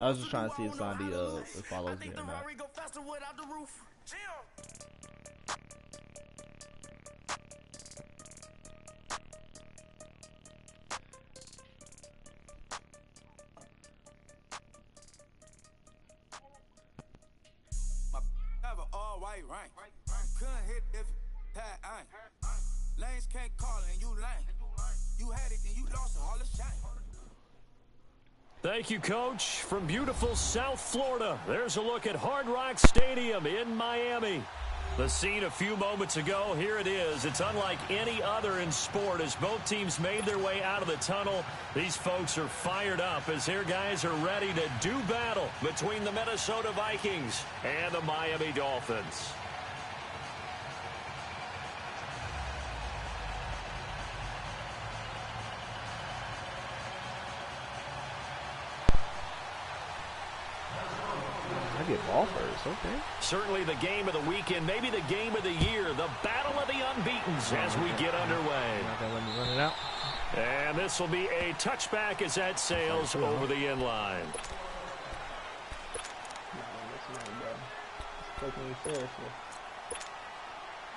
I was just trying to see if Sandy follows me or not. Couldn't hit if had ain't. Lanes can't call it and you lame. You had it and you lost it, all the shame. Thank you, Coach. From beautiful South Florida, there's a look at Hard Rock Stadium in Miami. The scene a few moments ago, here it is. It's unlike any other in sport as both teams made their way out of the tunnel. These folks are fired up as their guys are ready to do battle between the Minnesota Vikings and the Miami Dolphins. Get ball first, okay. Certainly the game of the weekend, maybe the game of the year, the battle of the unbeatens as we get underway. Not gonna let me run it out. And this will be a touchback as that sails over the end line.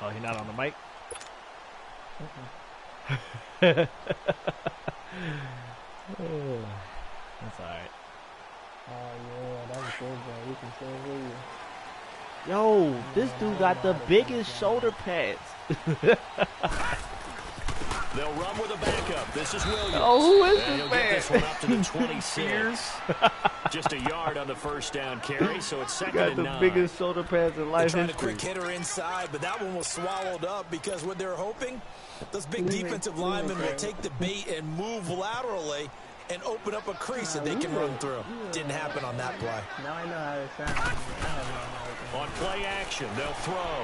Oh, he's not on the mic? Oh, that's alright. Oh yeah, that was good, bro. You can still hear you. Yo, this dude got the biggest shoulder pads. They'll run with a backup. This is Williams. Oh, who is and this he'll man? get this one up to the 26. Just a yard on the first down carry, so it's second and 9. Got the biggest shoulder pads in life They're trying history. to quick hitter inside, but that one was swallowed up because what they're hoping, those big defensive linemen will take the bait and move laterally and open up a crease that they can run through. Didn't happen on that play. Now I know how it sounds. On play action, they'll throw.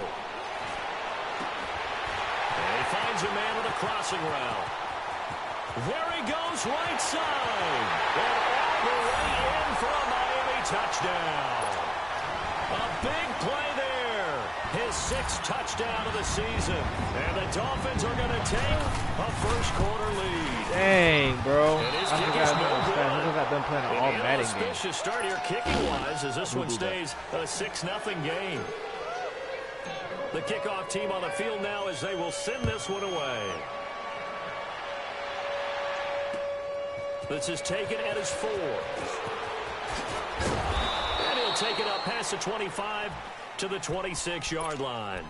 And he finds a man with a crossing route. There he goes, right side. And all the way in for a Miami touchdown. A big play there. His 6th touchdown of the season. And the Dolphins are going to take a first-quarter lead. Dang, bro. And his I kick forgot is no good. I got them playing an all-Madden game. Auspicious start here kicking-wise as this one stays a 6-0 game. The kickoff team on the field now as they will send this one away. This is taken at his 4. And he'll take it up past the 25 to the 26-yard line.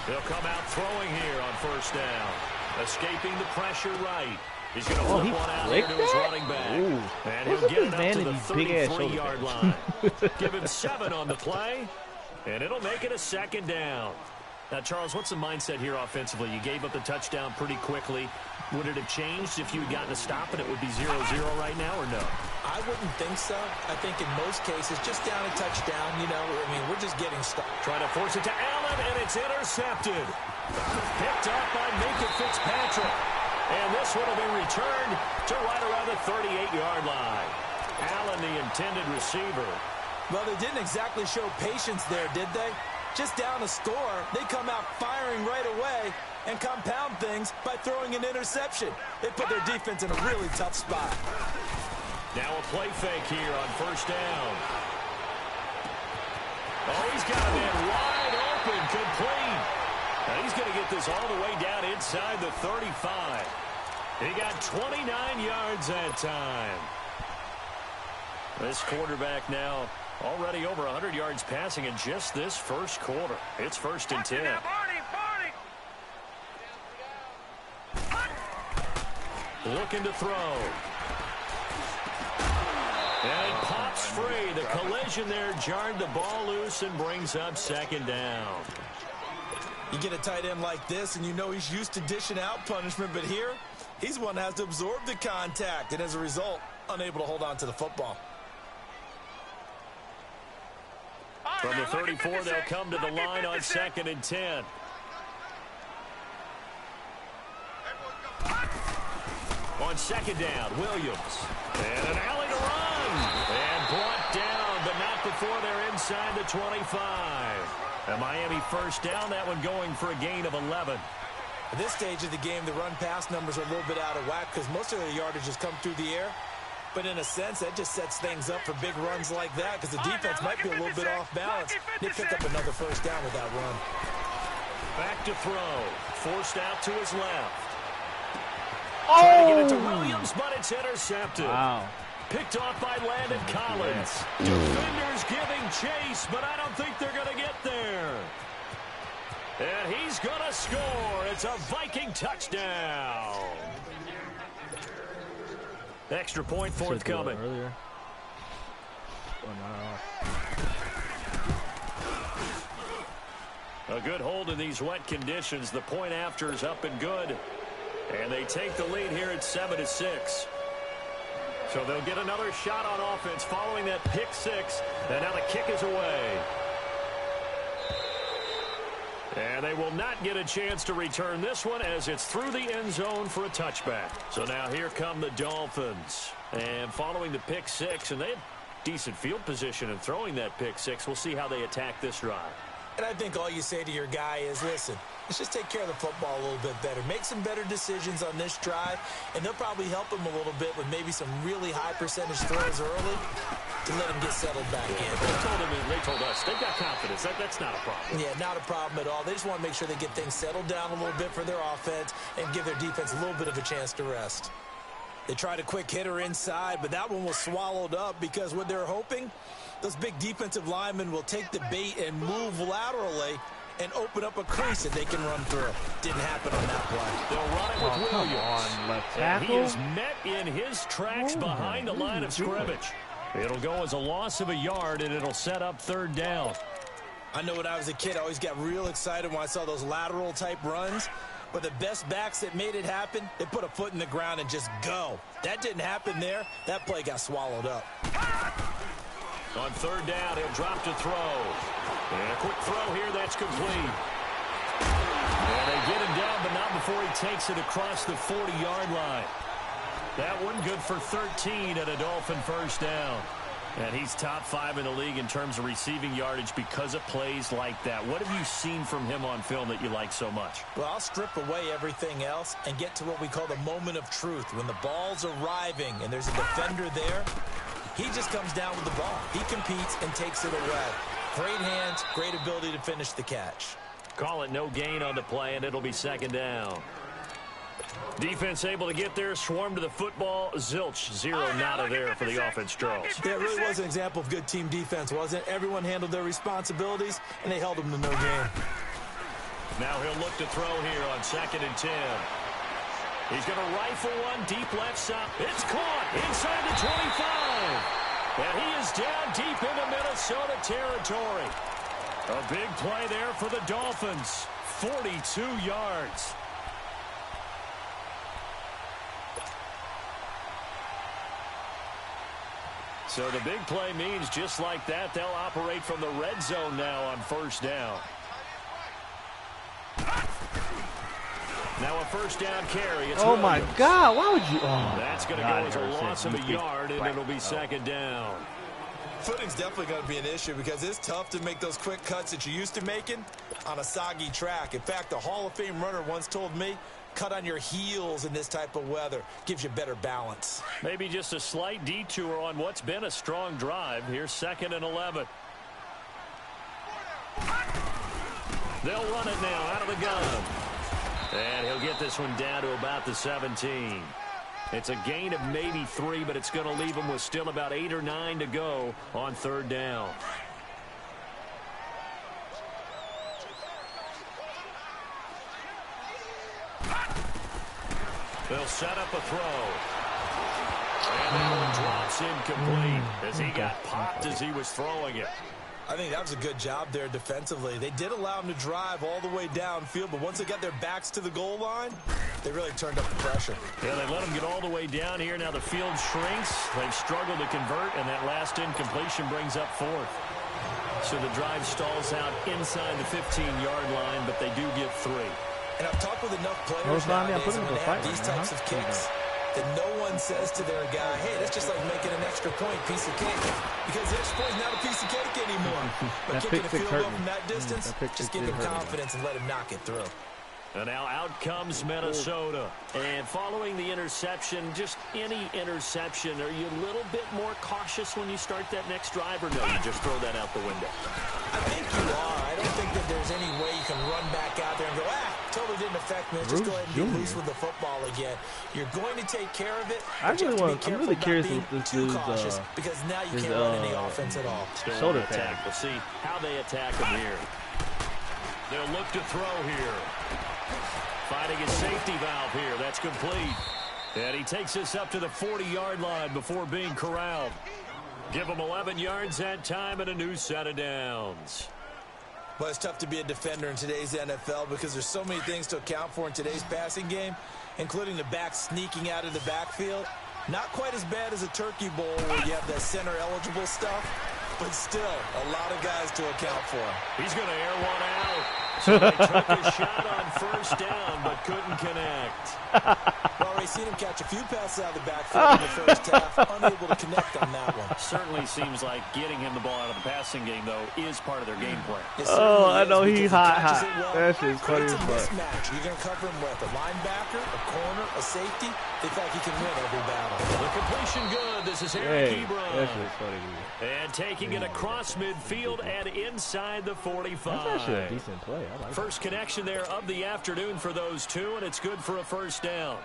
They'll come out throwing here on first down. Escaping the pressure right. He's going to flip one out here to his running back. Ooh. And he'll get it up to the 33-yard line. Give him 7 on the play, and it'll make it a second down. Now, Charles, what's the mindset here offensively? You gave up the touchdown pretty quickly. Would it have changed if you had gotten a stop and it would be 0-0 right now, or no? I wouldn't think so. I think in most cases, just down a touchdown, you know, I mean, we're just getting stuck. Trying to force it to Allen, and it's intercepted. Picked up by Minka Fitzpatrick. And this one will be returned to right around the 38-yard line. Allen, the intended receiver. Well, they didn't exactly show patience there, did they? Just down a score, they come out firing right away and compound things by throwing an interception. They put their defense in a really tough spot. Now a play fake here on first down. Oh, he's got a man wide open, complete. And he's going to get this all the way down inside the 35. He got 29 yards that time. This quarterback now already over 100 yards passing in just this first quarter. It's 1st and 10. Looking to throw. And it pops free. The collision there jarred the ball loose and brings up 2nd down. You get a tight end like this, and you know he's used to dishing out punishment, but here, he's one that has to absorb the contact, and as a result, unable to hold on to the football. From the 34, they'll come to the line on 2nd and 10. on second down, Williams. And an alley to run. And brought down, but not before they're inside the 25. A Miami first down, that one going for a gain of 11. At this stage of the game, the run-pass numbers are a little bit out of whack because most of their yardage has come through the air. But in a sense, that just sets things up for big runs like that because the defense might be a little bit off balance. They pick up another first down with that run. Back to throw. Forced out to his left. Oh! Trying to get it to Williams, but it's intercepted. Wow. Picked off by Landon Collins. Defenders giving chase, but I don't think they're going to get there. And he's going to score. It's a Viking touchdown. Extra point forthcoming. A good hold in these wet conditions. The point after is up and good. And they take the lead here at 7-6. So they'll get another shot on offense following that pick six. And now the kick is away. And they will not get a chance to return this one as it's through the end zone for a touchback. So now here come the Dolphins. And following the pick six, and they have decent field position in throwing that pick six. We'll see how they attack this drive. And I think all you say to your guy is, listen, let's just take care of the football a little bit better. Make some better decisions on this drive, and they'll probably help him a little bit with maybe some really high percentage throws early to let him get settled back in. They told us they've got confidence. That's not a problem. Yeah, not a problem at all. They just want to make sure they get things settled down a little bit for their offense and give their defense a little bit of a chance to rest. They tried a quick hitter inside, but that one was swallowed up because what they're hoping, those big defensive linemen will take the bait and move laterally and open up a crease that they can run through. Didn't happen on that play. They'll run it with Williams. Come on, left And he tackle. is met in his tracks behind the line of scrimmage. It'll go as a loss of a yard, and it'll set up third down. I know when I was a kid, I always got real excited when I saw those lateral type runs. But the best backs that made it happen, they put a foot in the ground and just go. That didn't happen there. That play got swallowed up. On third down, he'll drop to throw. And a quick throw here, that's complete. And they get him down, but not before he takes it across the 40-yard line. That one good for 13 at a Dolphin first down. And he's top 5 in the league in terms of receiving yardage because of plays like that. What have you seen from him on film that you like so much? Well, I'll strip away everything else and get to what we call the moment of truth. When the ball's arriving and there's a defender there, he just comes down with the ball. He competes and takes it away. Great hands, great ability to finish the catch. Call it no gain on the play, and it'll be second down. Defense able to get there, swarm to the football. Zilch, zero nada there for the offense draws. Yeah, it really was an example of good team defense, wasn't it? Everyone handled their responsibilities, and they held them to no gain. Now he'll look to throw here on 2nd and 10. He's going to rifle one deep left side. It's caught inside the 25. And he is down deep into Minnesota territory. A big play there for the Dolphins. 42 yards. So the big play means just like that, they'll operate from the red zone now on first down. Now a first down carry. It's Oh, my Williams. God. Why would you? Oh, That's going to go as a loss of a yard, and it'll be second down. Footing's definitely going to be an issue because it's tough to make those quick cuts that you're used to making on a soggy track. In fact, a Hall of Fame runner once told me, cut on your heels in this type of weather. Gives you better balance. Maybe just a slight detour on what's been a strong drive. Here's 2nd and 11. They'll run it now out of the gun. And he'll get this one down to about the 17. It's a gain of maybe 3, but it's going to leave him with still about 8 or 9 to go on third down. They'll set up a throw. And that one drops incomplete as he got popped as he was throwing it. I think that was a good job there defensively. They did allow him to drive all the way downfield, but once they got their backs to the goal line, they really turned up the pressure. Yeah, they let him get all the way down here. Now the field shrinks. They've struggled to convert, and that last incompletion brings up 4th. So the drive stalls out inside the 15-yard line, but they do get 3. And I've talked with enough players nowadays when they have these types of kicks. that no one says to their guy, hey, that's just like making an extra point, piece of cake. Because the extra point is not a piece of cake anymore. But kicking a field goal from that distance, just give him confidence and let him knock it through. And now out comes Minnesota. And following the interception, just any interception, are you a little bit more cautious when you start that next drive, or no, you just throw that out the window? I think you are. I don't think that there's any way you can run back out there and go, totally didn't affect me. Just go ahead and be loose with the football again. You're going to take care of it. I'm really curious what this dude's because now you can't run any offense at all. Shoulder attack. We'll see how they attack him here. They'll look to throw here. Finding his safety valve here. That's complete. And he takes us up to the 40-yard line before being corralled. Give him 11 yards that time and a new set of downs. Well, it's tough to be a defender in today's NFL because there's so many things to account for in today's passing game, including the back sneaking out of the backfield. Not quite as bad as a turkey bowl where you have that center-eligible stuff, but still a lot of guys to account for. He's going to air one out. So they took a shot on first down, but couldn't connect. We've already seen him catch a few passes out of the backfield in the first half, unable to connect on that one. Certainly seems like getting him the ball out of the passing game, though, is part of their game plan. Oh, I know he's hot. Well, that shit's funny as fuck. fuck. Mismatch. You're going to cover him with a linebacker, a corner, a safety. They feel like he can win every battle. The completion good. This is Eric Ebron. That shit's funny to me. And taking it across midfield and inside the 45. That's actually a decent play. I like First connection there of the afternoon for those two, and it's good for a first down.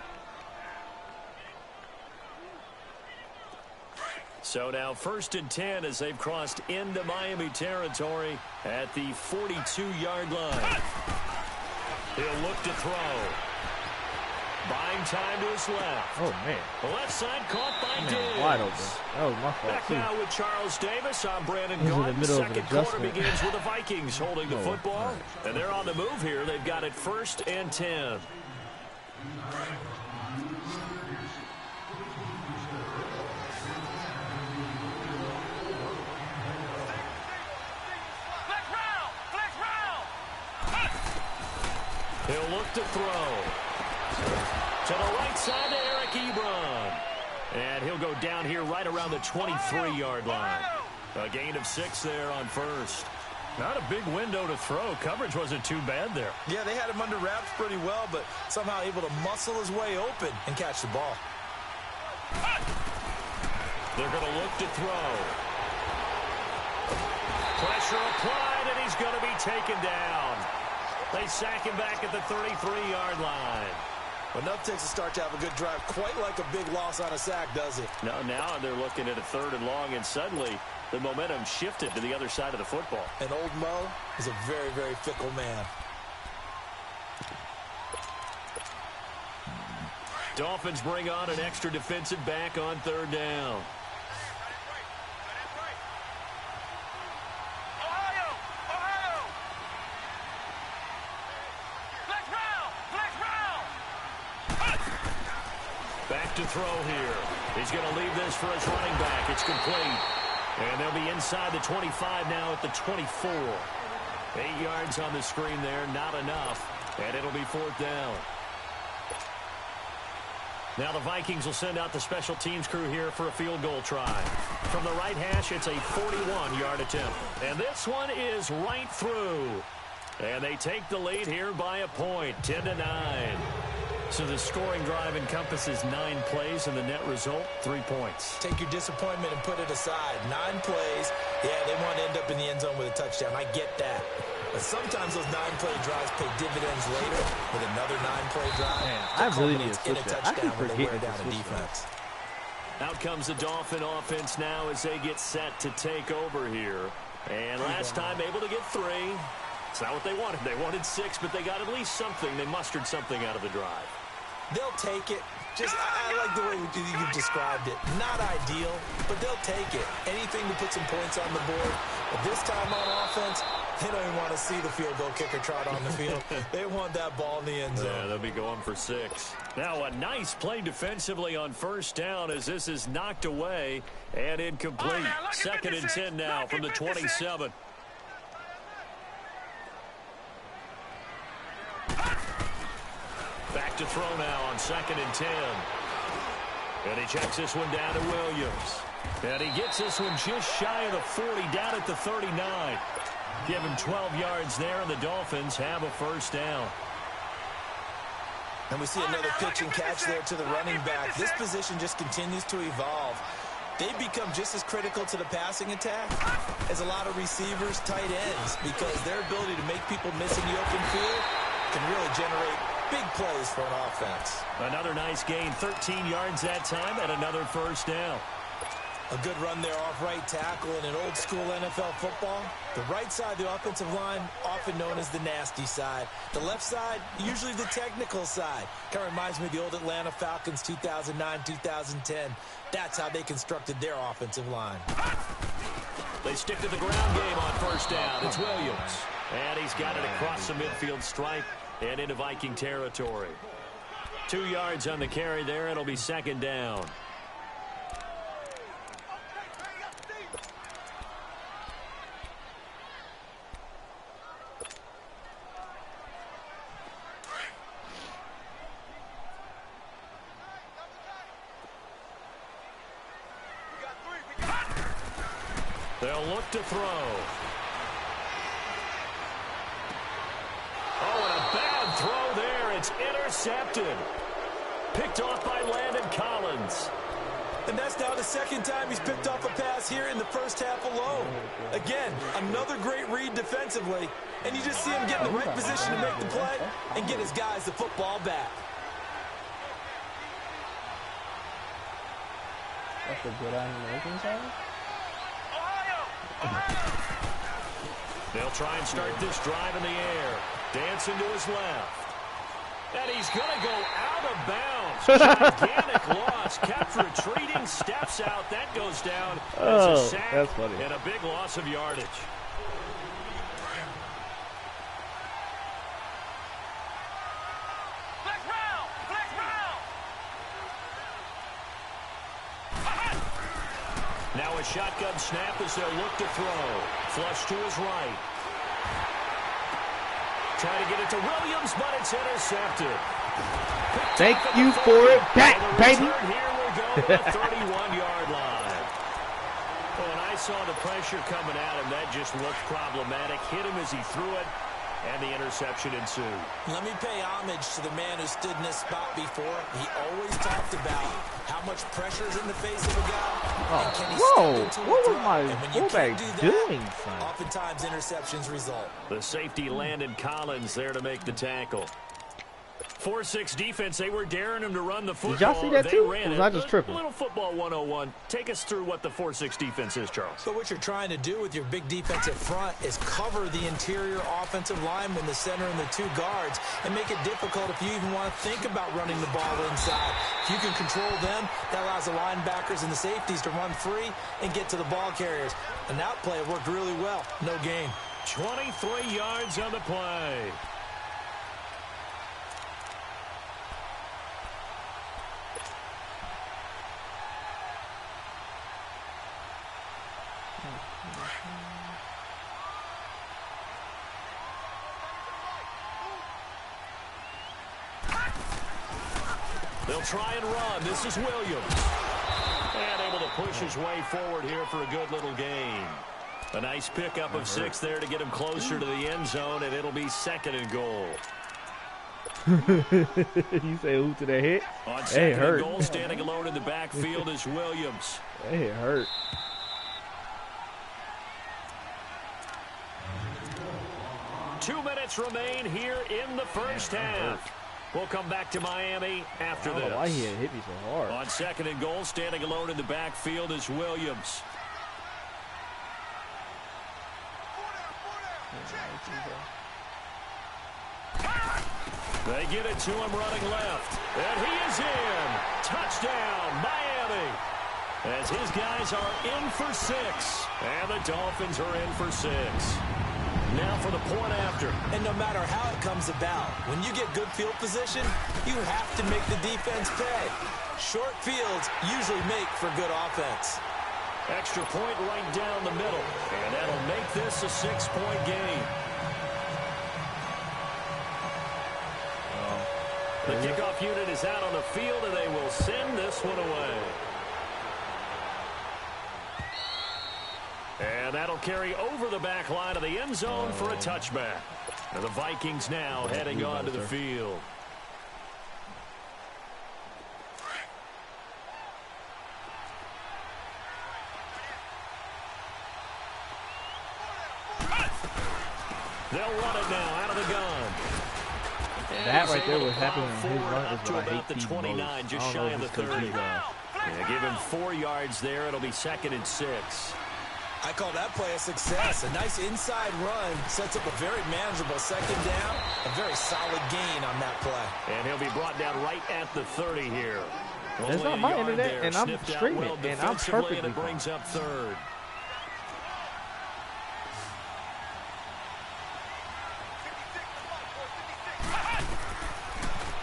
So now 1st and 10 as they've crossed into Miami territory at the 42-yard line. He'll look to throw. Buying time to his left. Oh, man. The left side caught by Diggs. Wide open. That was my fault, Back too. now with Charles Davis. I'm Brandon He's in the Gaudin. middle of an Second quarter adjustment. begins with the Vikings holding the football. And they're on the move here. They've got it 1st and 10. He'll look to throw. To the right side to Eric Ebron. And he'll go down here right around the 23-yard line. A gain of 6 there on first. Not a big window to throw. Coverage wasn't too bad there. Yeah, they had him under wraps pretty well, but somehow able to muscle his way open and catch the ball. They're going to look to throw. Pressure applied, and he's going to be taken down. They sack him back at the 33-yard line. Enough takes a start to have a good drive. Quite like a big loss on a sack, does it? No, now they're looking at a 3rd and long, and suddenly the momentum shifted to the other side of the football. And old Mo is a very, very fickle man. Dolphins bring on an extra defensive back on 3rd down. Back to throw here. He's going to leave this for his running back. It's complete. And they'll be inside the 25 now at the 24. 8 yards on the screen there, not enough. And it'll be 4th down. Now the Vikings will send out the special teams crew here for a field goal try. From the right hash, it's a 41-yard attempt. And this one is right through. And they take the lead here by a point, 10-9. So the scoring drive encompasses 9 plays, and the net result, 3 points. Take your disappointment and put it aside. 9 plays. Yeah, they want to end up in the end zone with a touchdown. I get that. But sometimes those 9-play drives pay dividends later with another 9-play drive. Man, I really need to switch that. I keep when they wear forgetting down to the switch defense. Out comes the Dolphin offense now as they get set to take over here. And last time able to get 3. It's not what they wanted. They wanted 6, but they got at least something. They mustered something out of the drive. They'll take it. I like the way you've described it. Not ideal, but they'll take it. Anything to put some points on the board. But this time on offense, they don't even want to see the field goal kicker trot on the field. They want that ball in the end zone. Yeah, they'll be going for 6. Now a nice play defensively on 1st down as this is knocked away and incomplete. Right, now, 2nd and 10 now from the 27. Back to throw now on 2nd and 10. And he checks this one down to Williams. And he gets this one just shy of the 40, down at the 39. Give him 12 yards there, and the Dolphins have a first down. And we see another pitch and catch there to the running back. This position just continues to evolve. They become just as critical to the passing attack as a lot of receivers, tight ends, because their ability to make people miss in the open field can really generate big plays for an offense. Another nice gain, 13 yards that time, and another first down. A good run there off right tackle in an old-school NFL football. The right side of the offensive line, often known as the nasty side. The left side, usually the technical side. Kind of reminds me of the old Atlanta Falcons 2009-2010. That's how they constructed their offensive line. They stick to the ground game on first down. It's Williams. And he's got it across the midfield stripe and into Viking territory. 2 yards on the carry there. It'll be second down. They'll look to throw. Oh, and a bad throw there. It's intercepted. Picked off by Landon Collins. And that's now the second time he's picked off a pass here in the first half alone. Again, another great read defensively. And you just see him get in the right position to make the play and get his guys the football back. That's a good animation side. They'll try and start this drive in the air. Dancing to his left. And he's going to go out of bounds. Gigantic loss. Kept retreating. Steps out. That goes down as a sack. That's funny. And a big loss of yardage. Now a shotgun snap as they'll look to throw. Flush to his right. Try to get it to Williams, but it's intercepted. Thank you for it back, baby. Here will go to the 31-yard line. When I saw the pressure coming at him, that just looked problematic. Hit him as he threw it, and the interception ensued. Let me pay homage to the man who stood in this spot before. He always talked about how much pressure is in the face of a guy. And can he step into what a was my fullback doing, son? Oftentimes interceptions result. The safety Landon Collins there to make the tackle. 4-6 defense, they were daring him to run the football. Did y'all see that they too? ran Or was I just tripping? A little football 101. Take us through what the 4-6 defense is, Charles. So what you're trying to do with your big defensive front is cover the interior offensive lineman, the center, and the two guards, and make it difficult if you even want to think about running the ball inside. If you can control them, that allows the linebackers and the safeties to run free and get to the ball carriers. And that play worked really well. No gain. 23 yards on the play. They'll try and run. This is Williams. And able to push his way forward here for a good little gain. A nice pickup of 6 there to get him closer to the end zone, and it'll be second and goal. You say who to the hit? On second and goal, standing alone in the backfield is Williams. It hurt. Two minutes remain here in the first half. We'll come back to Miami after this. Why he hit me so hard? On second and goal, standing alone in the backfield is Williams. They get it to him running left. And he is in. Touchdown, Miami. As his guys are in for 6. And the Dolphins are in for 6. Now for the point after. And no matter how it comes about, when you get good field position, you have to make the defense pay. Short fields usually make for good offense. Extra point right down the middle. And that'll make this a 6-point game. The kickoff unit is out on the field, and they will send this one away. And that'll carry over the back line of the end zone for a touchback. And the Vikings now heading onto the field. They'll run it now out of the gun. That right there was happening in his run is to what I about hate the 29, just shy of the 30. Yeah, give him 4 yards there. It'll be 2nd and 6. I call that play a success. A nice inside run sets up a very manageable second down. A very solid gain on that play. And he'll be brought down right at the 30 here. That's not my internet, and I'm streaming, and I'm perfectly fine. It brings up 3rd.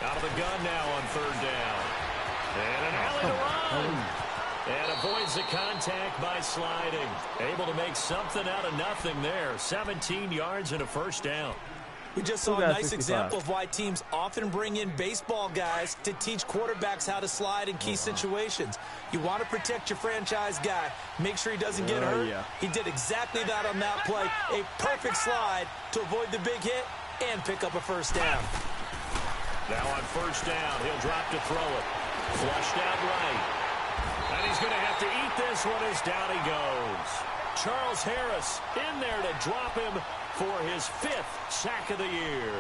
Out of the gun now on 3rd down. And an alley to run. And avoids the contact by sliding. Able to make something out of nothing there. 17 yards and a 1st down. We just saw a nice example of why teams often bring in baseball guys to teach quarterbacks how to slide in key situations. You want to protect your franchise guy. Make sure he doesn't get hurt. Yeah. He did exactly that on that play. A perfect slide to avoid the big hit and pick up a 1st down. Now on 1st down, he'll drop to throw it. Flushed out right. And he's going to have to eat this one as down he goes. Charles Harris in there to drop him for his 5th sack of the year.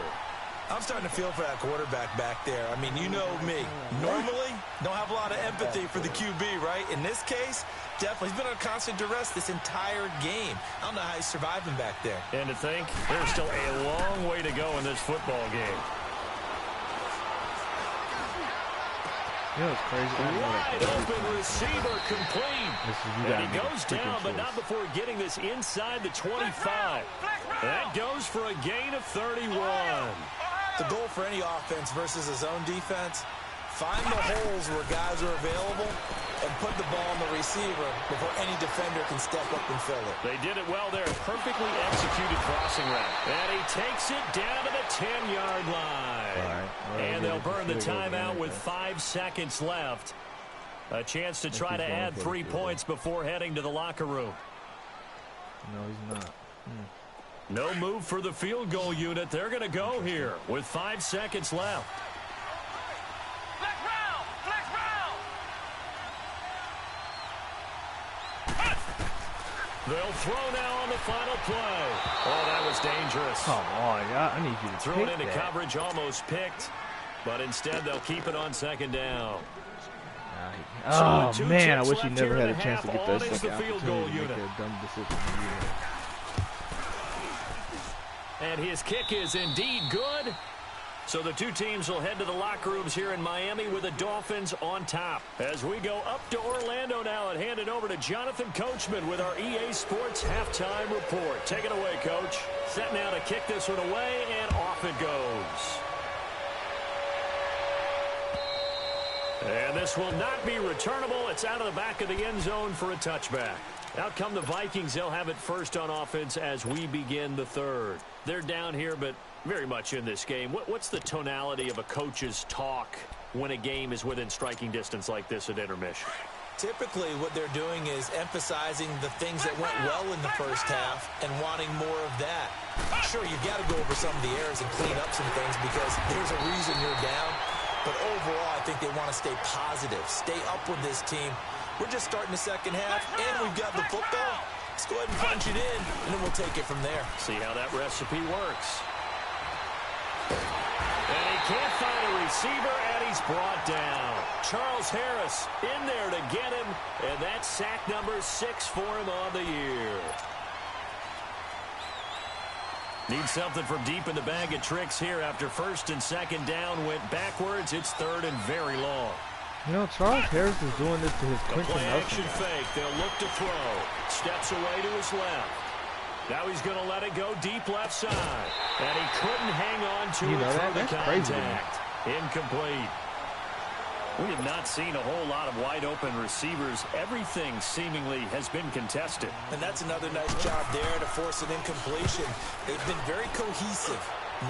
I'm starting to feel for that quarterback back there. I mean, you know me. Normally, don't have a lot of empathy for the QB, right? In this case, definitely. He's been under constant duress this entire game. I don't know how he's surviving back there. And to think, there's still a long way to go in this football game. You know, it's crazy. Wide open receiver complete. And he goes down, but not before getting this inside the 25. That goes for a gain of 31. The goal for any offense versus a zone defense, find the holes where guys are available and put the ball on the receiver before any defender can step up and fill it. They did it well there. Perfectly executed crossing route. And he takes it down to the 10-yard line. All right. And they'll burn the timeout with 5 seconds left. A chance to try to add 3 points before heading to the locker room. No, he's not. No move for the field goal unit. They're going to go here with 5 seconds left. They'll throw now on the final play. Oh, that was dangerous. Come on, I need you to throw it into coverage, almost picked. But instead, they'll keep it on 2nd down. Oh, man, I wish he never had a chance to get that second opportunity to make a dumb decision. And his kick is indeed good. So the 2 teams will head to the locker rooms here in Miami with the Dolphins on top. As we go up to Orlando now and hand it over to Jonathan Coachman with our EA Sports Halftime Report. Take it away, Coach. Set now to kick this one away, and off it goes. And this will not be returnable. It's out of the back of the end zone for a touchback. Out come the Vikings. They'll have it first on offense as we begin the 3rd. They're down here, but very much in this game. What's the tonality of a coach's talk when a game is within striking distance like this at intermission? Typically, what they're doing is emphasizing the things that went well in the first half and wanting more of that. Sure, you've got to go over some of the errors and clean up some things because there's a reason you're down. But overall, I think they want to stay positive, stay up with this team. We're just starting the second half, and we've got the football. Let's go ahead and punch it in, and then we'll take it from there. See how that recipe works. And he can't find a receiver, and he's brought down. Charles Harris in there to get him, and that's sack number 6 for him on the year. Need something from deep in the bag of tricks here after 1st and 2nd down went backwards. It's 3rd and very long. You know, Charles Harris is doing this to his Quentin Nelson. Action fake. They'll look to throw. Steps away to his left. Now he's going to let it go deep left side. And he couldn't hang on to it through the contact. Incomplete. We have not seen a whole lot of wide-open receivers. Everything seemingly has been contested. And that's another nice job there to force an incompletion. They've been very cohesive,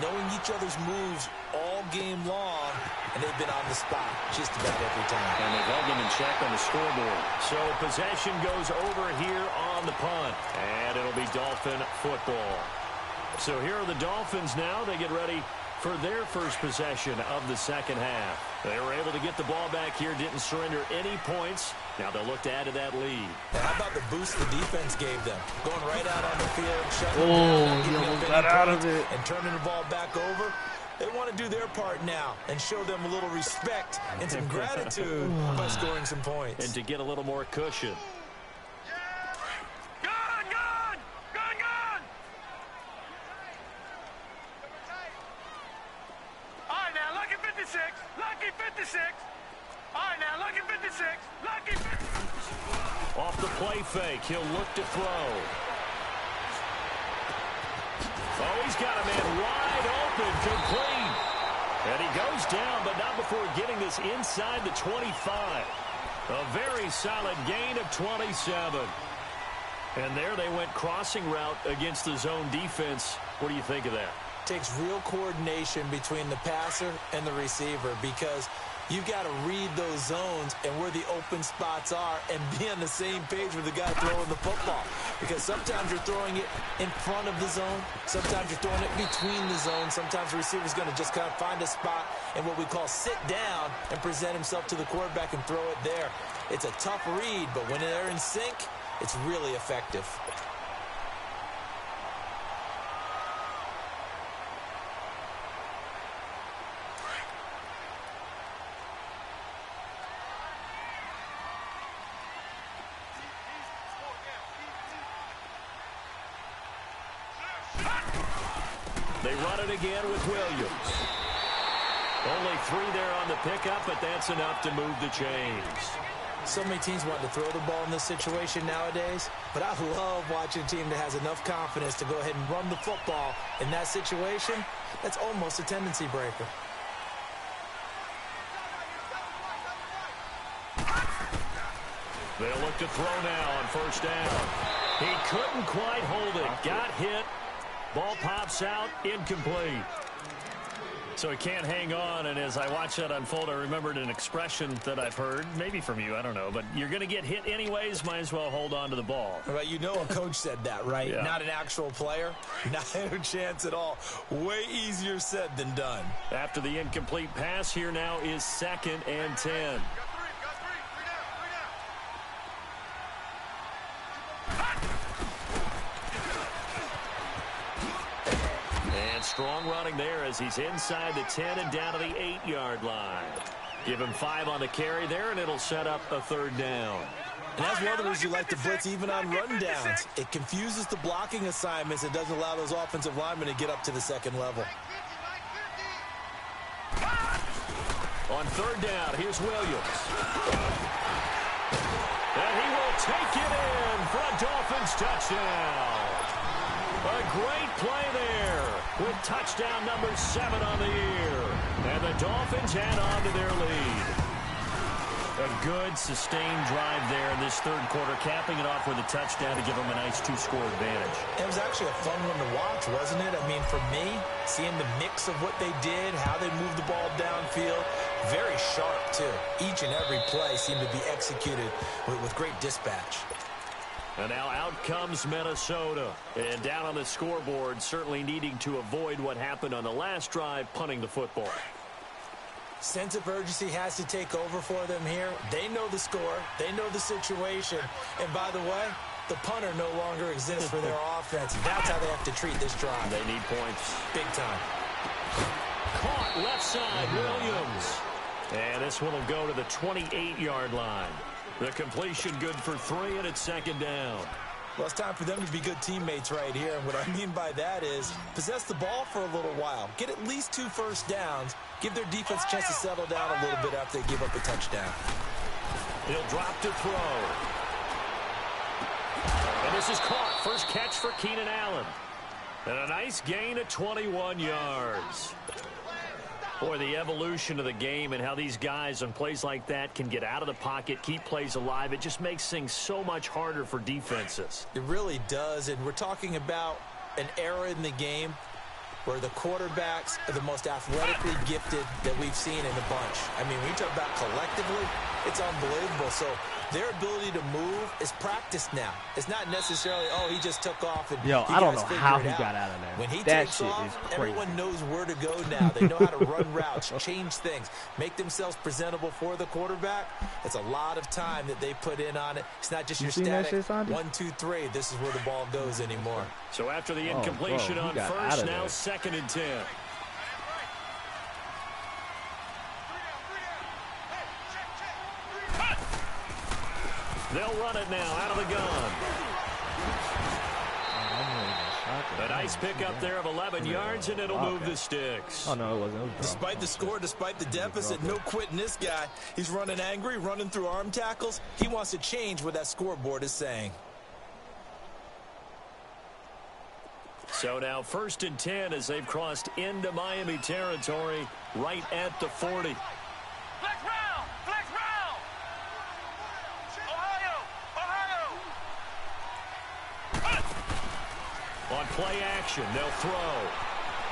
knowing each other's moves all game long, and they've been on the spot just about every time. And they've held them in check on the scoreboard. So possession goes over here on the punt. And it'll be Dolphin football. So here are the Dolphins now. They get ready for their first possession of the second half. They were able to get the ball back here, didn't surrender any points. Now they'll look to add to that lead. How about the boost the defense gave them? Going right out on the field, shutting Oh, he almost got out of it. and turning the ball back over. They want to do their part now and show them a little respect and some gratitude by scoring some points. And to get a little more cushion. Lucky 56. All right, now, lucky 56. Lucky 56. Off the play fake, he'll look to throw. Oh, he's got a man wide open, complete. And he goes down, but not before getting this inside the 25. A very solid gain of 27. And there they went crossing route against the zone defense. What do you think of that? Takes real coordination between the passer and the receiver because you've got to read those zones and where the open spots are and be on the same page with the guy throwing the football. Because sometimes you're throwing it in front of the zone. Sometimes you're throwing it between the zones. Sometimes the receiver's going to just kind of find a spot and what we call sit down and present himself to the quarterback and throw it there. It's a tough read, but when they're in sync, it's really effective. They run it again with Williams. Only 3 there on the pickup, but that's enough to move the chains. So many teams want to throw the ball in this situation nowadays, but I love watching a team that has enough confidence to go ahead and run the football in that situation. That's almost a tendency breaker. They'll look to throw now on first down. He couldn't quite hold it. Got hit. Ball pops out, incomplete. So he can't hang on, and as I watch that unfold, I remembered an expression that I've heard, maybe from you, I don't know, but you're going to get hit anyways, might as well hold on to the ball. Well, you know a coach said that, right? Yeah. Not an actual player. Not a chance at all. Way easier said than done. After the incomplete pass, here now is 2nd and 10. Strong running there as he's inside the 10 and down to the 8-yard line. Give him 5 on the carry there, and it'll set up a 3rd down. And that's one of the reasons you like to blitz even on run downs. It confuses the blocking assignments. It doesn't allow those offensive linemen to get up to the 2nd level. On 3rd down, here's Williams. And he will take it in for a Dolphins touchdown. A great play there with touchdown number 7 on the year. And the Dolphins head on to their lead. A good, sustained drive there in this 3rd quarter, capping it off with a touchdown to give them a nice 2-score advantage. It was actually a fun one to watch, wasn't it? I mean, for me, seeing the mix of what they did, how they moved the ball downfield, very sharp, too. Each and every play seemed to be executed with great dispatch. And now out comes Minnesota. And down on the scoreboard, certainly needing to avoid what happened on the last drive, punting the football. Sense of urgency has to take over for them here. They know the score. They know the situation. And by the way, the punter no longer exists for their offense. That's how they have to treat this drive. They need points. Big time. Caught left side, Williams. And this one will go to the 28-yard line. The completion good for 3, and it's 2nd down. Well, it's time for them to be good teammates right here. And what I mean by that is possess the ball for a little while. Get at least 2 first downs. Give their defense a chance to settle down a little bit after they give up a touchdown. He'll drop to throw. And this is caught. First catch for Keenan Allen. And a nice gain of 21 yards. Boy, the evolution of the game and how these guys on plays like that can get out of the pocket, keep plays alive, it just makes things so much harder for defenses. It really does, and we're talking about an era in the game where the quarterbacks are the most athletically gifted that we've seen in a bunch. I mean, when you talk about collectively, It's unbelievable. So their ability to move is practiced now. It's not necessarily, oh, he just took off and Yo, I don't know how he got out of there. When he that takes shit off, is crazy. everyone knows where to go now. They know how to run routes, change things, make themselves presentable for the quarterback. It's a lot of time that they put in on it. It's not just your static 1, 2, 3. This is where the ball goes anymore. So after the incompletion on first, now 2nd and 10. They'll run it now out of the gun. A nice pickup there of 11 yards, and it'll move the sticks. Oh, no, it wasn't. Despite the score, despite the deficit, no quitting this guy. He's running angry, running through arm tackles. He wants to change what that scoreboard is saying. So now 1st and 10 as they've crossed into Miami territory right at the 40. Flex round! Flex round! Ohio! Ohio! On play action, they'll throw.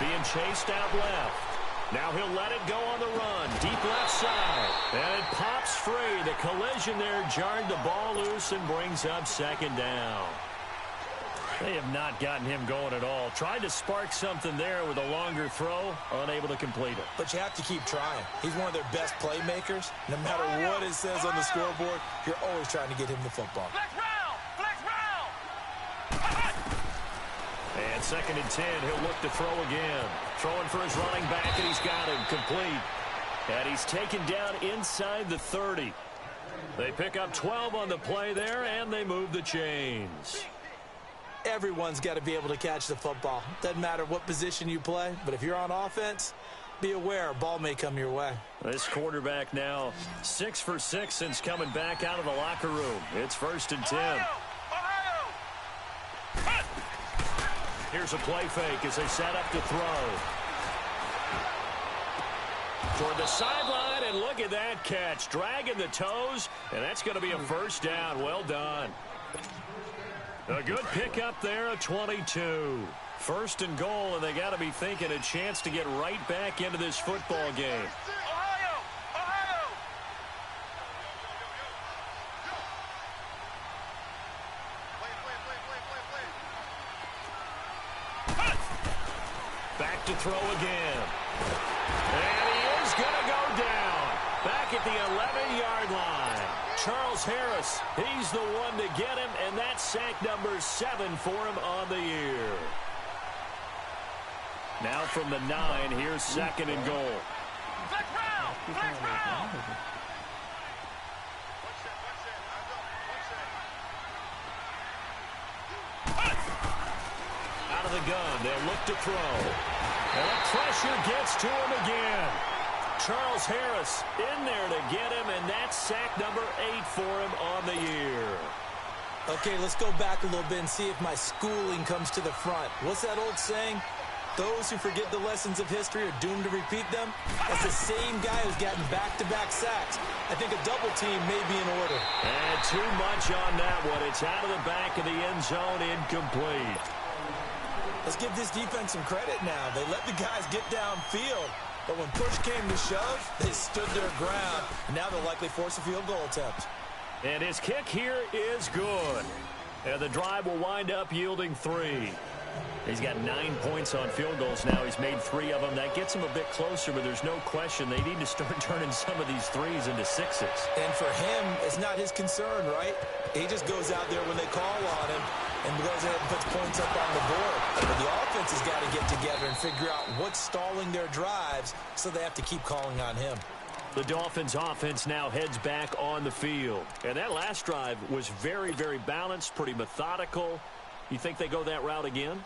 Being chased out left. Now he'll let it go on the run. Deep left side. And it pops free. The collision there jarred the ball loose and brings up 2nd down. They have not gotten him going at all. Tried to spark something there with a longer throw. Unable to complete it. But you have to keep trying. He's one of their best playmakers. No matter what it says on the scoreboard, you're always trying to get him the football. Flex round! Flex round! And 2nd and 10, he'll look to throw again. Throwing for his running back, and he's got him complete. And he's taken down inside the 30. They pick up 12 on the play there, and they move the chains. Everyone's got to be able to catch the football. Doesn't matter what position you play, but if you're on offense, be aware a ball may come your way. This quarterback now 6 for 6 since coming back out of the locker room. It's 1st and 10. Ohio! Here's a play fake as they set up to throw. Toward the sideline, and look at that catch. Dragging the toes, and that's going to be a 1st down. Well done. A good pickup there, a 22. 1st and goal, and they got to be thinking a chance to get right back into this football game. Ohio! Ohio! Back to throw again. And he is going to go down. Back at the 11-yard line. Charles Harris, he's the one to get him, and that's sack number 7 for him on the year. Now from the 9, here's 2nd and goal. Flex round! Flex round! Out of the gun, they'll look to throw. And the pressure gets to him again. Charles Harris in there to get him, and that's sack number 8 for him on the year. Okay, let's go back a little bit and see if my schooling comes to the front. What's that old saying? Those who forget the lessons of history are doomed to repeat them. That's the same guy who's gotten back-to-back sacks. I think a double team may be in order. And too much on that one. It's out of the back of the end zone, incomplete. Let's give this defense some credit now. They let the guys get downfield. But when push came to shove, they stood their ground. Now they'll likely force a field goal attempt. And his kick here is good. And the drive will wind up yielding 3. He's got 9 points on field goals now. He's made 3 of them. That gets him a bit closer, but there's no question they need to start turning some of these 3s into 6s. And for him, it's not his concern, right? He just goes out there when they call on him and goes ahead and puts points up on the board. But the offense has got to get together and figure out what's stalling their drives, so they have to keep calling on him. The Dolphins' offense now heads back on the field. And that last drive was very, very balanced, pretty methodical. You think they go that route again?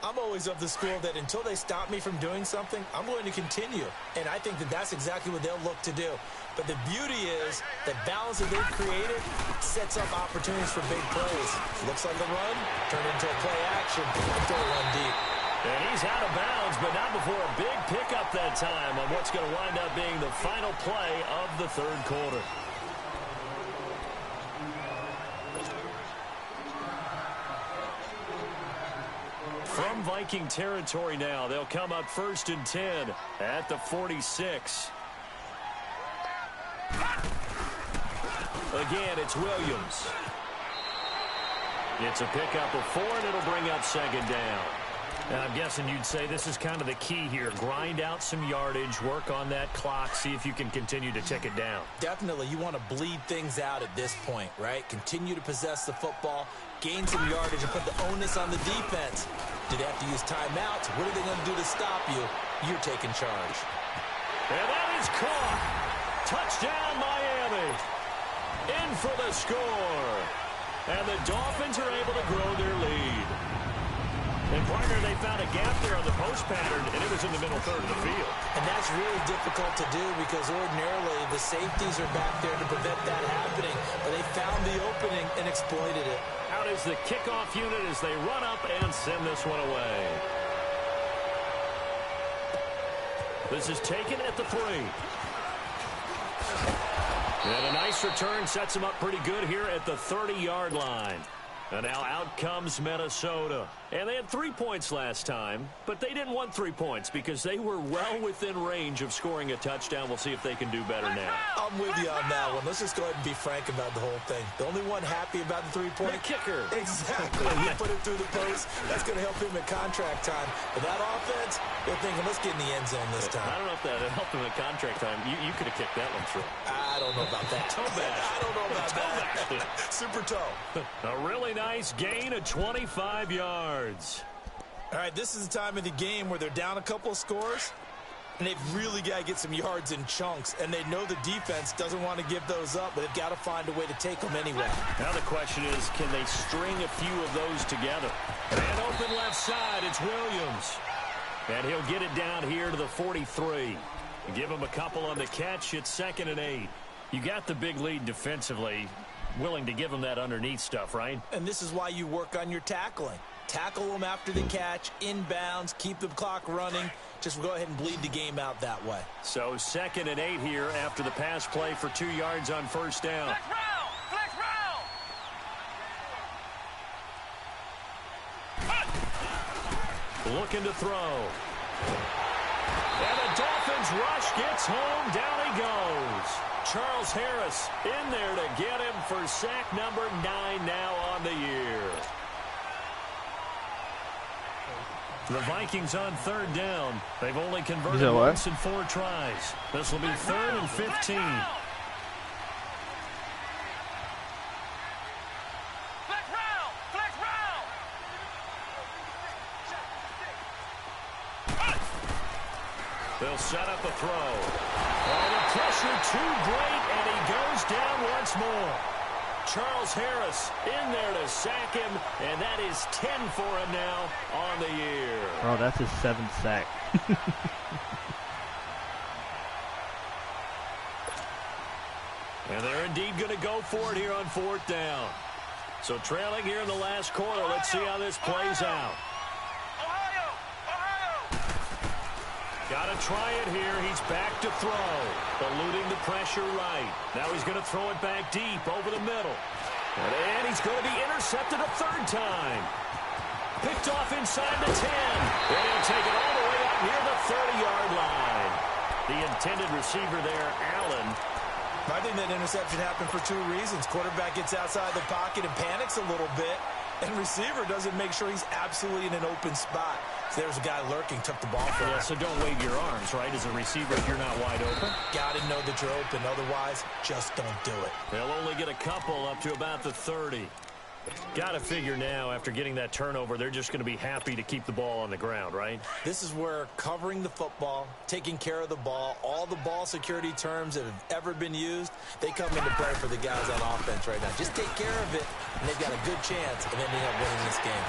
I'm always of the school that until they stop me from doing something, I'm going to continue. And I think that that's exactly what they'll look to do. But the beauty is the balance that they've created sets up opportunities for big plays. Looks like a run, turned into a play action, and throw one deep. And he's out of bounds, but not before a big pickup that time on what's going to wind up being the final play of the 3rd quarter. From Viking territory now, they'll come up 1st and 10 at the 46. Again, it's Williams. It's a pickup of 4, and it'll bring up second down. And I'm guessing you'd say this is kind of the key here. Grind out some yardage, work on that clock, see if you can continue to tick it down. Definitely. You want to bleed things out at this point, right? Continue to possess the football, gain some yardage, and put the onus on the defense. Do they have to use timeouts? What are they going to do to stop you? You're taking charge. And that is caught. Touchdown, Miami. In for the score. And the Dolphins are able to grow their lead. And, partner, they found a gap there on the post pattern, and it was in the middle third of the field. And that's really difficult to do because ordinarily the safeties are back there to prevent that happening. But they found the opening and exploited it. Out is the kickoff unit as they run up and send this one away. This is taken at the 3. And a nice return sets them up pretty good here at the 30-yard line. And now out comes Minnesota. And they had 3 points last time, but they didn't want 3 points because they were well within range of scoring a touchdown. We'll see if they can do better now. I'm with you on that one. Let's just go ahead and be frank about the whole thing. The only one happy about the 3-point kicker. Exactly. You put it through the post. That's going to help him at contract time. But that offense, they're thinking, let's get in the end zone this time. I don't know if that helped him at contract time. You could have kicked that one through. I don't know about that. Toe bash. I don't know about that. Super toe. A really nice gain of 25 yards. All right, this is the time of the game where they're down a couple of scores, and they've really got to get some yards in chunks, and they know the defense doesn't want to give those up, but they've got to find a way to take them anyway. Now the question is, can they string a few of those together? And open left side, it's Williams. And he'll get it down here to the 43. Give him a couple on the catch. It's 2nd and 8. You got the big lead defensively. Willing to give him that underneath stuff, right? And this is why you work on your tackling. Tackle them after the catch, inbounds, keep the clock running. Just go ahead and bleed the game out that way. So 2nd and 8 here after the pass play for 2 yards on first down. Flex round! Flex round! Looking to throw. And the Dolphins rush gets home. Down he goes. Charles Harris in there to get him for sack number 9 now on the year. The Vikings on 3rd down. They've only converted once in 4 tries. This will be 3rd and 15. Flex round! Flex round! They'll set up a throw. Oh, the pressure too great, and he goes down once more. Charles Harris in there to sack him, and that is 10 for him now on the year. Oh, that's his 7th sack. And they're indeed going to go for it here on 4th down. So trailing here in the last quarter, let's see how this plays out. Got to try it here. He's back to throw. Eluding the pressure right. Now he's going to throw it back deep over the middle. And he's going to be intercepted a 3rd time. Picked off inside the 10. And he'll take it all the way out near the 30-yard line. The intended receiver there, Allen. I think that interception happened for 2 reasons. Quarterback gets outside the pocket and panics a little bit. And receiver doesn't make sure he's absolutely in an open spot. So there's a guy lurking, took the ball from him. Yeah, so don't wave your arms, right, as a receiver if you're not wide open. Got to know that you're open. Otherwise, just don't do it. They'll only get a couple up to about the 30. Got to figure now, after getting that turnover, they're just going to be happy to keep the ball on the ground, right? This is where covering the football, taking care of the ball, all the ball security terms that have ever been used, they come into play for the guys on offense right now. Just take care of it, and they've got a good chance of ending up winning this game.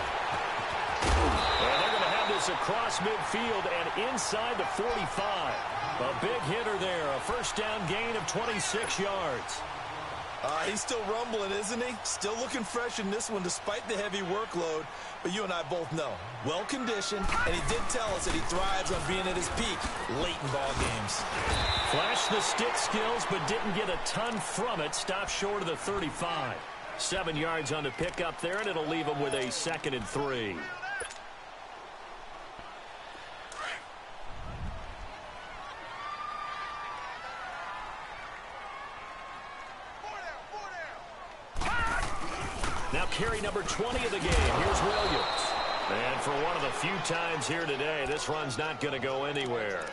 And they're going to have this across midfield and inside the 45. A big hitter there, a first down gain of 26 yards. He's still rumbling, isn't he? Still looking fresh in this one despite the heavy workload. But you and I both know, well-conditioned, and he did tell us that he thrives on being at his peak late in ball games. Flashed the stick skills, but didn't get a ton from it. Stopped short of the 35. 7 yards on the pickup there, and it'll leave him with a 2nd and 3. Now carry number 20 of the game. Here's Williams. And for one of the few times here today, this run's not going to go anywhere.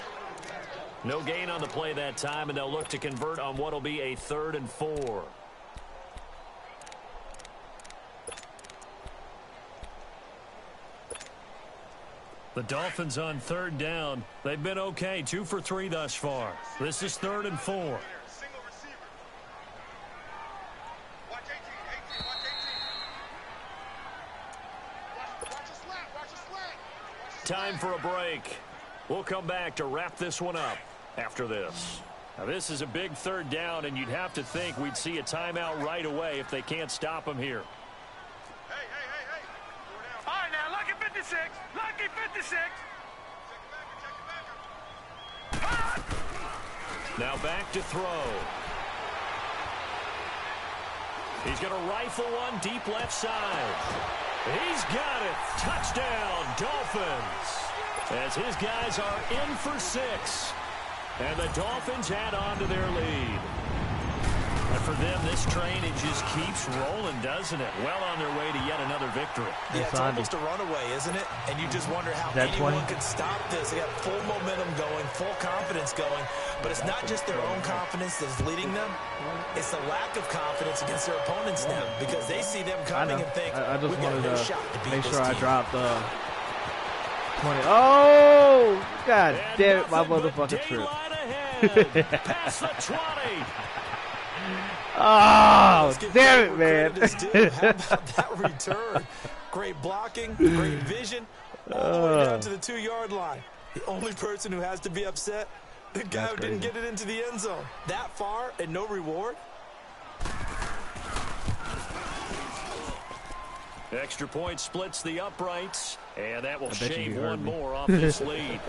No gain on the play that time, and they'll look to convert on what will be a 3rd and 4. The Dolphins on 3rd down. They've been okay, 2 for 3 thus far. This is 3rd and 4. Time for a break. We'll come back to wrap this one up after this. Now, this is a big 3rd down, and you'd have to think we'd see a timeout right away if they can't stop them here. Hey. All right, now, lucky 56. Lucky 56. Now back to throw. He's going to rifle one deep left side. He's got it. Touchdown, Dolphins. As his guys are in for 6. And the Dolphins add on to their lead. And for them, this train, it just keeps rolling, doesn't it? Well on their way to yet another victory. Yeah, it's almost a runaway, isn't it? And you just wonder how anyone can stop this. They got full momentum going, full confidence going. But it's not just their own confidence that's leading them. It's the lack of confidence against their opponents now, because they see them coming and think, I just we've got wanted no to shot to beat make this sure I team. dropped 20. Oh, God damn it, my motherfucking trip. Pass the 20. Oh, damn it, man. How about that return? Great blocking, great vision, all the way down to the 2-yard line. The only person who has to be upset, the guy who didn't get it into the end zone. That far and no reward? Extra point splits the uprights, and that will shave one more off this lead.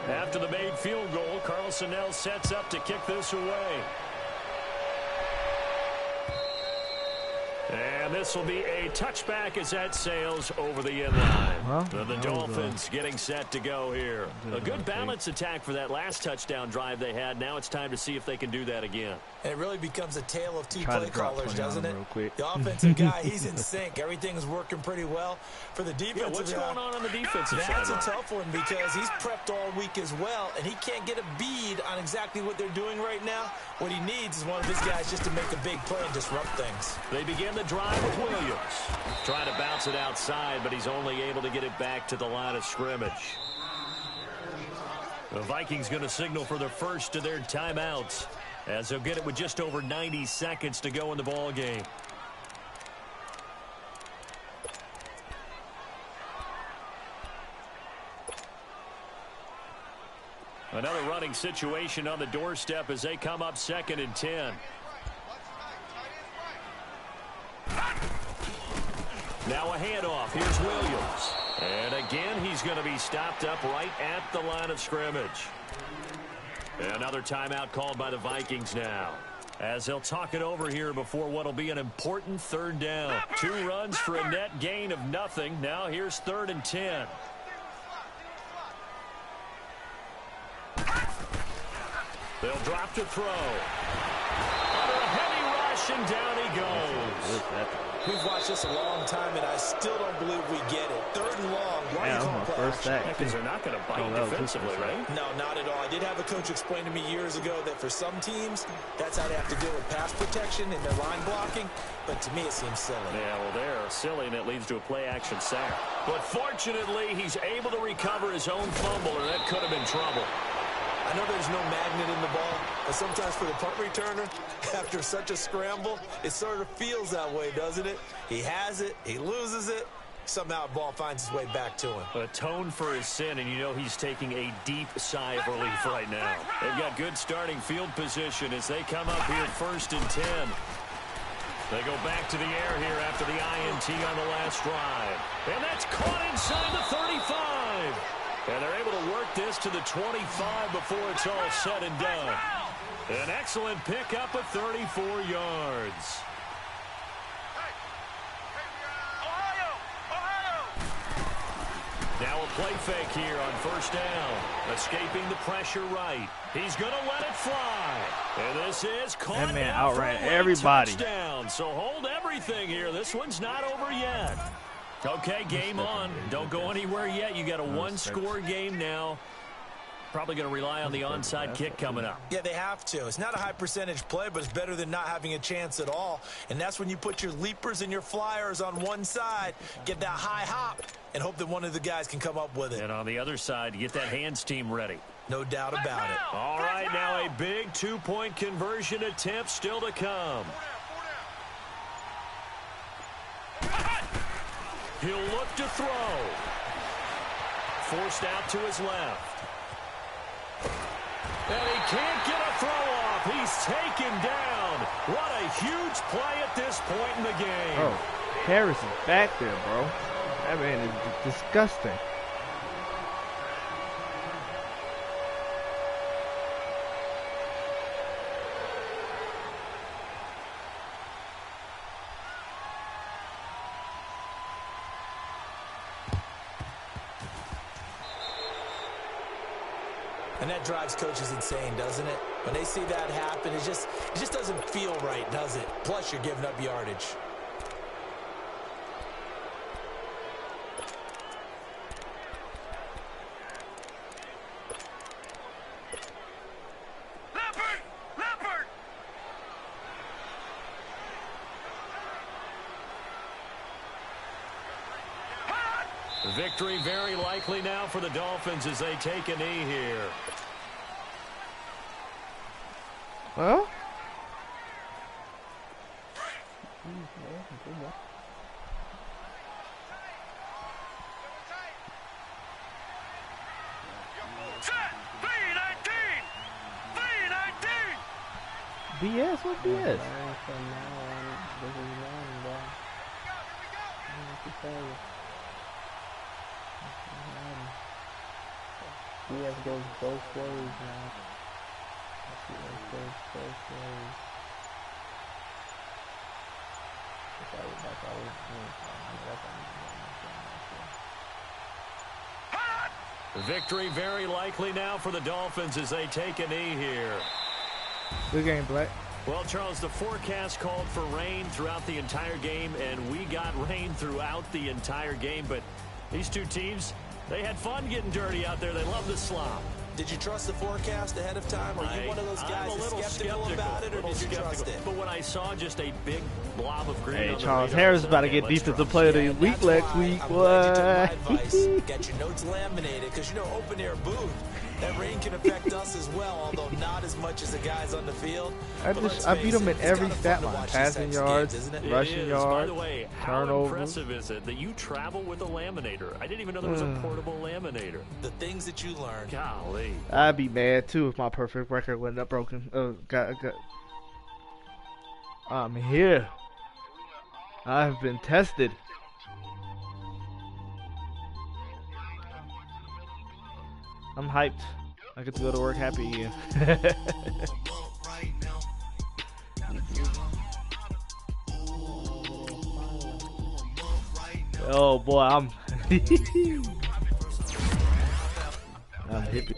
After the made field goal, Carlson now sets up to kick this away. And this will be a touchback as that sails over the end line. Well, the Dolphins getting set to go here. A good balance attack for that last touchdown drive they had. Now it's time to see if they can do that again. And it really becomes a tale of 2 play callers, doesn't it? The offensive guy, he's in sync. Everything is working pretty well. For the defensive what's going on the defensive side? That's a tough one because he's prepped all week as well, and he can't get a bead on exactly what they're doing right now. What he needs is one of his guys just to make a big play and disrupt things. They begin the drive with Williams. Trying to bounce it outside, but he's only able to get it back to the line of scrimmage. The Vikings going to signal for the first of their timeouts, as they'll get it with just over 90 seconds to go in the ball game. Another running situation on the doorstep as they come up 2nd and 10. Now a handoff. Here's Williams. And again, he's going to be stopped up right at the line of scrimmage. Another timeout called by the Vikings now, as they'll talk it over here before what will be an important 3rd down. 2 runs for a net gain of nothing. Now here's 3rd and 10. They'll drop to throw. Under a heavy rush, and down he goes. We've watched this a long time, and I still don't believe we get it. 3rd and long. Why are you calling play action? Because they're not going to bite defensively, right? No, not at all. I did have a coach explain to me years ago that for some teams, that's how they have to deal with pass protection and their line blocking. But to me, it seems silly. Yeah, well, they're silly, and it leads to a play-action sack. But fortunately, he's able to recover his own fumble, and that could have been trouble. I know there's no magnet in the ball, but sometimes for the punt returner, after such a scramble, it sort of feels that way, doesn't it? He has it, he loses it, somehow the ball finds its way back to him. Atone for his sin, and you know he's taking a deep sigh of relief right now. They've got good starting field position as they come up here 1st and 10. They go back to the air here after the INT on the last drive. And that's caught inside the 35. And they're able to work this to the 25 before it's all said and done. An excellent pickup of 34 yards. Now call a play fake here on first down. Escaping the pressure right. He's going to let it fly. And this is caught. That man outran everybody. Touchdown. So hold everything here. This one's not over yet. Okay, game on. Don't go anywhere yet. You got a one-score game now. Probably going to rely on the onside kick coming up. Yeah, they have to. It's not a high percentage play, but it's better than not having a chance at all. And that's when you put your leapers and your flyers on one side, get that high hop, and hope that one of the guys can come up with it. And on the other side, get that hands team ready. No doubt about it. All right, now a big two-point conversion attempt still to come. He'll look to throw. Forced out to his left. And he can't get a throw off. He's taken down. What a huge play at this point in the game. Oh, Harris is back there, bro. That man is disgusting. And that drives coaches insane, doesn't it? When they see that happen, it just doesn't feel right, does it? Plus, you're giving up yardage. Leopard! Victory very likely now for the Dolphins as they take a knee here. Well, Set! V19! BS? What BS? BS goes both ways now. BS goes both ways. Victory very likely now for the Dolphins as they take a knee here. Good game, Black. Well, Charles, the forecast called for rain throughout the entire game, and we got rain throughout the entire game. But these two teams, they had fun getting dirty out there. They love the slop. Did you trust the forecast ahead of time? Are you one of those guys that's skeptical about it, or did you trust it? But when I saw just a big blob of green Hey, on the Charles radar, Harris I said, about to okay, get let's defensive trust player of it. the week That's next why week. I'm glad you took my What? advice. Got your notes laminated, because you know open air booth. That rain can affect us as well, although not as much as the guys on the field. I beat him in every stat line: passing yards, rushing By yards, the way, how turnovers. impressive is it that you travel with a laminator? I didn't even know there was a portable laminator. The things that you learn. Golly. I'd be mad too if my perfect record went up broken. I'm here. I've been tested. I'm hyped. I get to go to work happy again. Oh boy, I'm hippie.